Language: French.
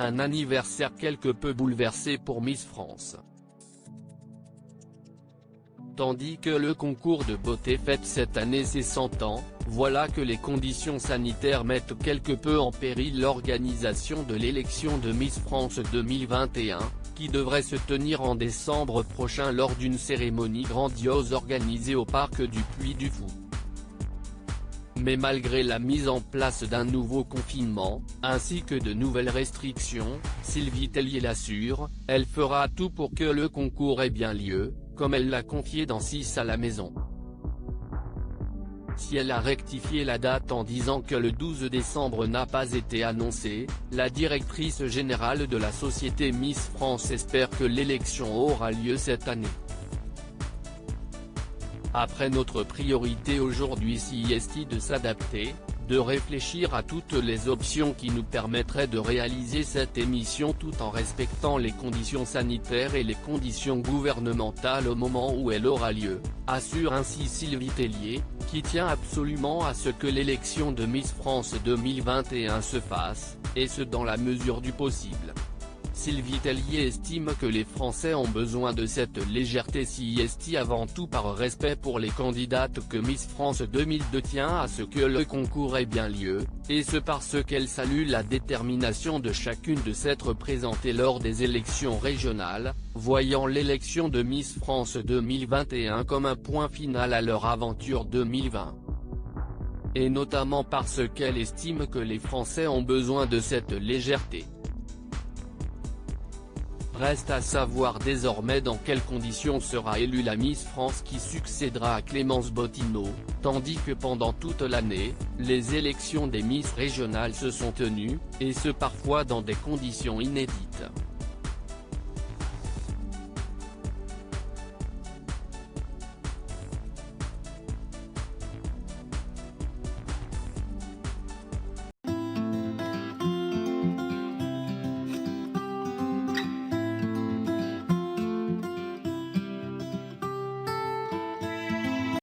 un anniversaire quelque peu bouleversé pour Miss France. Tandis que le concours de beauté fête cette année ses 100 ans, voilà que les conditions sanitaires mettent quelque peu en péril l'organisation de l'élection de Miss France 2021, qui devrait se tenir en décembre prochain lors d'une cérémonie grandiose organisée au parc du Puy du Fou. Mais malgré la mise en place d'un nouveau confinement, ainsi que de nouvelles restrictions, Sylvie Tellier l'assure, elle fera tout pour que le concours ait bien lieu, comme elle l'a confié dans 6 à la maison. Si elle a rectifié la date en disant que le 12 décembre n'a pas été annoncé, la directrice générale de la société Miss France espère que l'élection aura lieu cette année. Après notre priorité aujourd'hui est de s'adapter, de réfléchir à toutes les options qui nous permettraient de réaliser cette émission tout en respectant les conditions sanitaires et les conditions gouvernementales au moment où elle aura lieu, assure ainsi Sylvie Tellier, qui tient absolument à ce que l'élection de Miss France 2021 se fasse, et ce dans la mesure du possible. Sylvie Tellier estime que les Français ont besoin de cette légèreté avant tout par respect pour les candidates que Miss France 2002 tient à ce que le concours ait bien lieu, et ce parce qu'elle salue la détermination de chacune de s'être présentée lors des élections régionales, voyant l'élection de Miss France 2021 comme un point final à leur aventure 2020. Et notamment parce qu'elle estime que les Français ont besoin de cette légèreté. Reste à savoir désormais dans quelles conditions sera élue la Miss France qui succédera à Clémence Bottineau, tandis que pendant toute l'année, les élections des Miss régionales se sont tenues, et ce parfois dans des conditions inédites.